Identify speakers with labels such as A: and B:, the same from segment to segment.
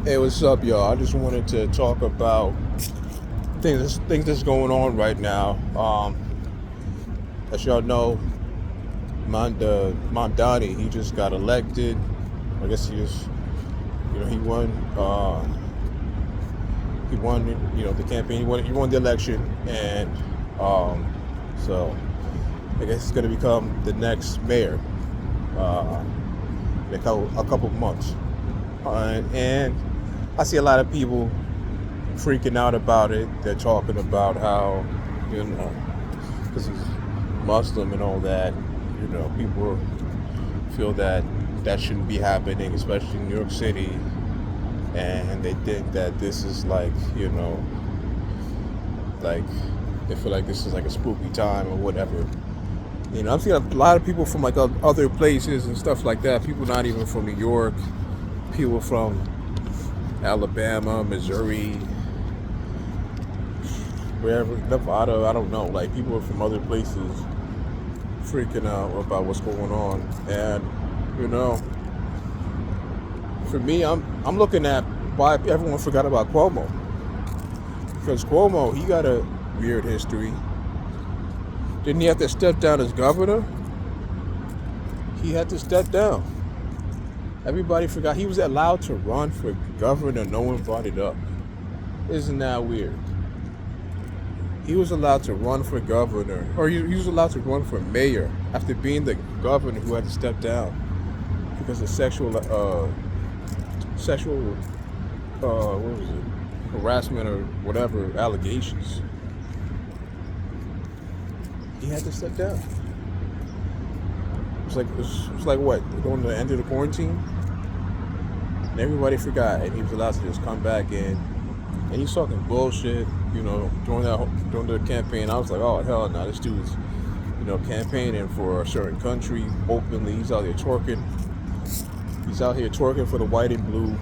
A: Hey, what's up, y'all? I just wanted to talk about things that's going on right now. As y'all know, Mamdani, he just got elected. I guess he was, he won. He won, the campaign. He won the election, and so I guess he's going to become the next mayor in a couple of months. And I see a lot of people freaking out about it. They're talking about how, because he's Muslim and all that, people feel that that shouldn't be happening, especially in New York City. And they think that this is like, they feel like this is like a spooky time or whatever. I'm seeing a lot of people from like other places and stuff like that. People not even from New York, people from Alabama, Missouri, wherever, Nevada, I don't know. Like people from other places freaking out about what's going on. And for me, I'm looking at why everyone forgot about Cuomo. Because Cuomo, he got a weird history. Didn't he have to step down as governor? He had to step down. Everybody forgot he was allowed to run for governor. No one brought it up. Isn't that weird? He was allowed to run for governor, or he was allowed to run for mayor after being the governor who had to step down because of sexual, what was it, harassment or whatever allegations. He had to step down. It was like what, going to the end of the quarantine, and everybody forgot, and he was allowed to just come back in, and he's talking bullshit. During the campaign, I was like, oh hell no, this dude's, campaigning for a certain country openly. He's out here twerking. He's out here twerking for the white and blue.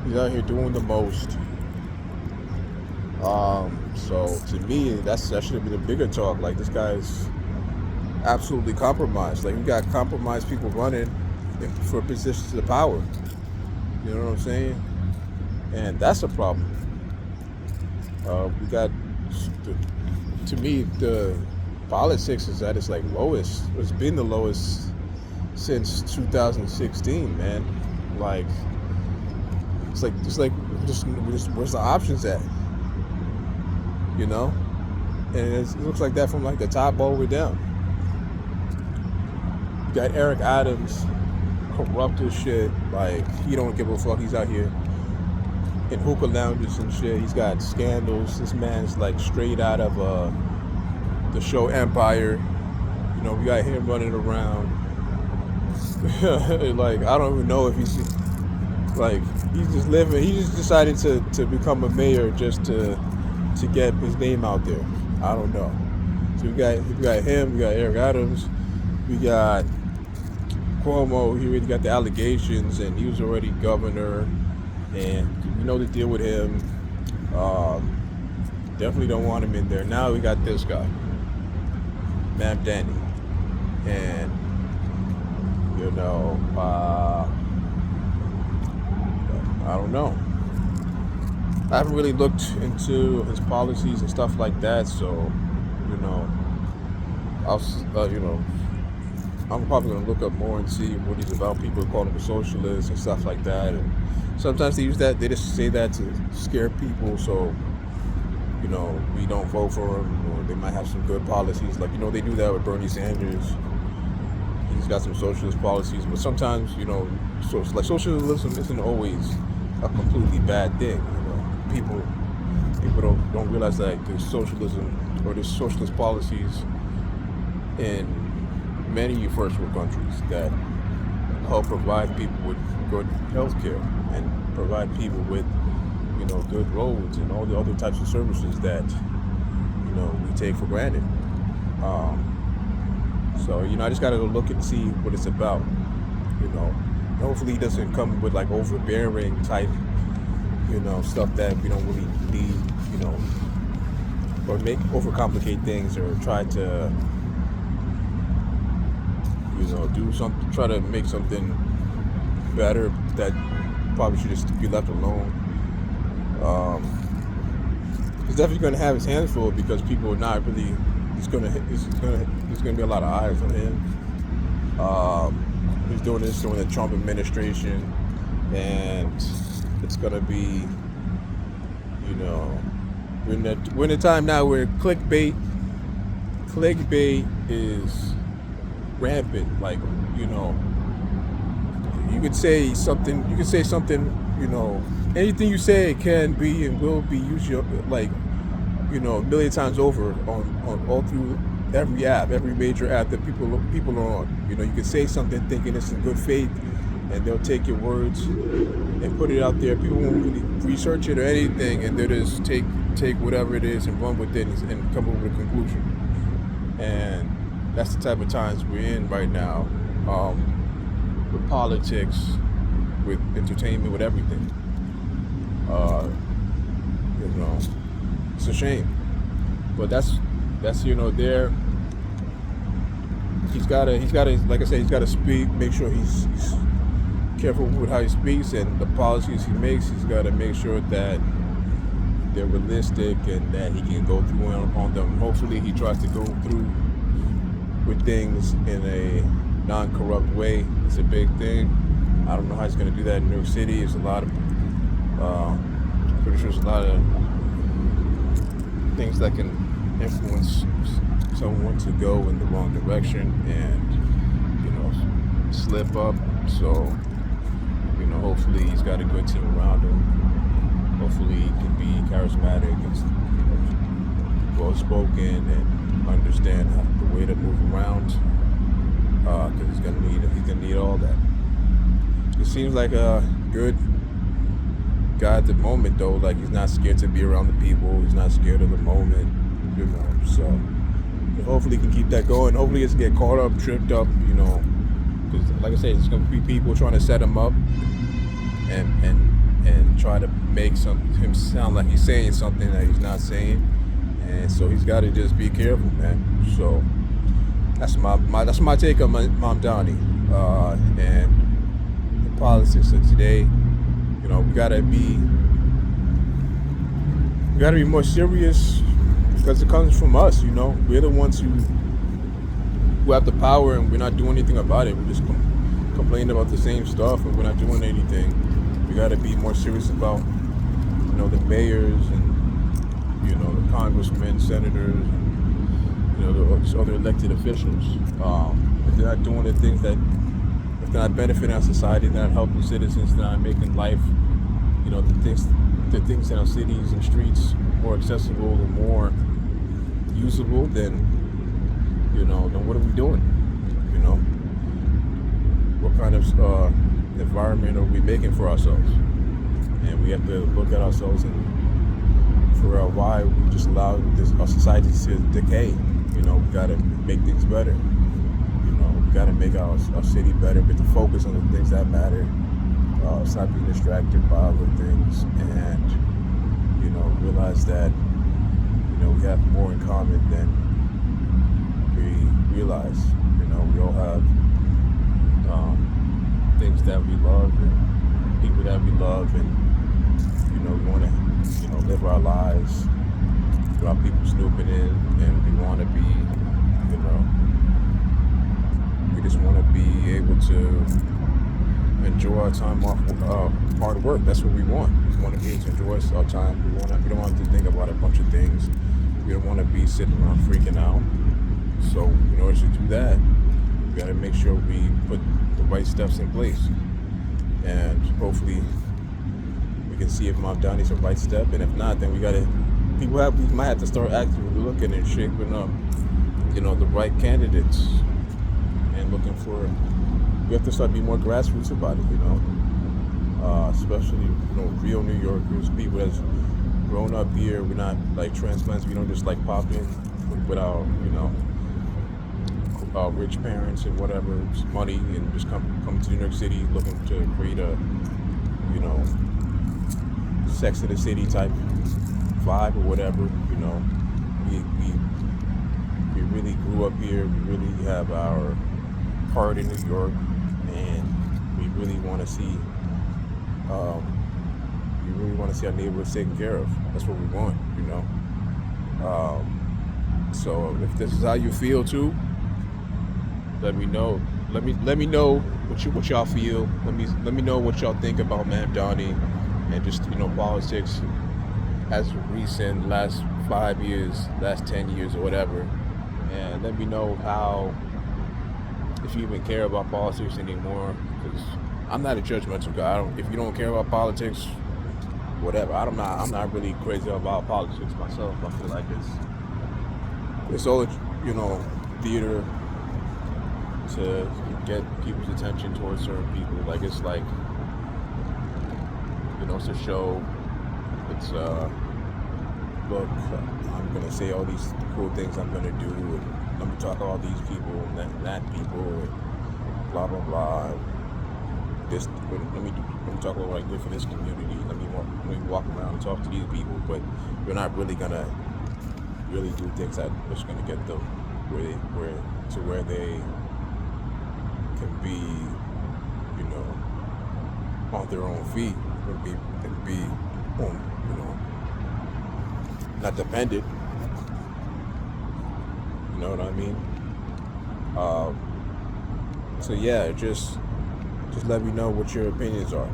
A: He's out here doing the most. So to me, that should have been a bigger talk. Like, this guy's absolutely compromised. Like, we got compromised people running for positions of power. You know what I'm saying? And that's a problem. We got, to me, the politics is at its like lowest. It's been the lowest since 2016, man. Like, it's like just where's the options at? And it looks like that from like the top all the way down. You got Eric Adams, corrupt as shit. Like, he don't give a fuck. He's out here in hookah lounges and shit. He's got scandals. This man's like straight out of the show Empire. We got him running around. Like, I don't even know if he's like, he's just living. He just decided to become a mayor just to get his name out there. I don't know. So we got him. We got Eric Adams. We got Cuomo. He already got the allegations, and he was already governor. And we know the deal with him. Definitely don't want him in there. Now we got this guy, Mamdani, and I don't know. I haven't really looked into his policies and stuff like that, so I'm probably gonna look up more and see what he's about. People call him a socialist and stuff like that, and sometimes they use that. They just say that to scare people, so we don't vote for him, or they might have some good policies. Like, they do that with Bernie Sanders. He's got some socialist policies, but sometimes so it's like socialism isn't always a completely bad thing. People don't realize that there's socialism or there's socialist policies in many first world countries that help provide people with good health care and provide people with good roads and all the other types of services that we take for granted. So I just gotta go look and see what it's about. Hopefully he doesn't come with like overbearing type stuff that we don't really need, or overcomplicate things, or try to do something, try to make something better that probably should just be left alone. He's definitely going to have his hands full because people are not really. There's gonna be a lot of eyes on him. He's doing this during the Trump administration, and it's gonna be, you know, we're in a time now where clickbait is rampant. Like, you know, you could say something, you know, anything you say can be and will be used, like, you know, a million times over on all through every app, every major app that people are on. You know, you can say something thinking it's in good faith, and they'll take your words and put it out there. People won't really research it or anything, and they'll just take whatever it is and run with it and come up with a conclusion. And that's the type of times we're in right now, with politics, with entertainment, with everything. You know, it's a shame, but that's you know, there. He's gotta, like I said, he's gotta speak. Make sure he's careful with how he speaks and the policies he makes. He's gotta make sure that they're realistic and that he can go through on them. Hopefully, he tries to go through with things in a non-corrupt way. It's a big thing. I don't know how he's gonna do that in New York City. There's a lot of, pretty sure there's a lot of things that can influence someone to go in the wrong direction and, you know, slip up. So, you know, hopefully he's got a good team around him. Hopefully he can be charismatic and, you know, well-spoken and understand the way to move around, because he's gonna need all that. He seems like a good guy at the moment, though. Like, he's not scared to be around the people. He's not scared of the moment, you know. So hopefully he can keep that going. Hopefully he doesn't get caught up, tripped up, you know. Because, like I said, there's going to be people trying to set him up and try to make him sound like he's saying something that he's not saying. And so he's got to just be careful, man. So that's my take on Mamdani and the politics of today. You know, we gotta be more serious because it comes from us. You know, we're the ones who have the power, and we're not doing anything about it. We're just complaining about the same stuff, and we're not doing anything. We gotta be more serious about, you know, the mayors and, you know, the congressmen, senators, and, you know, the other elected officials. If they're not doing the things that, if they're not benefiting our society, they're not helping citizens, they're not making life, you know, the things in our cities and streets more accessible and more usable, then, you know, then what are we doing? You know, what kind of environment are we making for ourselves? And we have to look at ourselves and figure out why we just allow our society to decay. You know, we gotta make things better. We got to make our city better, but to focus on the things that matter. Stop being distracted by other things, and, you know, realize that, you know, we have more in common than we realize. You know, we all have things that we love and people that we love, and, you know, we want to, you know, live our lives without people snooping in, and we want to be, you know, we just want to be able to enjoy our time off hard work. That's what we want. We want to be able to enjoy our time. We don't want to think about a bunch of things. We don't want to be sitting around freaking out. So in order to do that, we got to make sure we put the right steps in place. And hopefully we can see if Mamdani's the right step. And if not, then we might have to start actively looking and shaping up, you know, the right candidates. And looking for, we have to start being more grassroots about it, you know, especially, you know, real New Yorkers, people that's grown up here. We're not like transplants. We don't just like pop in with our, you know, our rich parents and whatever money and just come to New York City looking to create a, you know, Sex of the City type vibe or whatever. You know, we really grew up here. We really have our part in New York, and we really want to see want to see our neighborhoods taken care of. That's what we want, you know. So if this is how you feel too, let me know. Let me know what y'all feel. Let me know what y'all think about Mamdani and just, you know, politics as recent last 5 years, last 10 years or whatever. And let me know how, if you even care about politics anymore, because I'm not a judgmental guy. If you don't care about politics, whatever. I'm not really crazy about politics myself. I feel like it's all, you know, theater to get people's attention towards certain people. Like, it's like, you know, it's a show. It's look, I'm gonna say all these cool things I'm gonna do, and let me talk about these people and that people, and blah blah blah. This, let me talk about what I did for this community. Let me walk around and talk to these people, but we're not really gonna really do things that is gonna get them where they can be, you know, on their own feet, and be on, you know, not dependent. You know what I mean? So yeah, just let me know what your opinions are.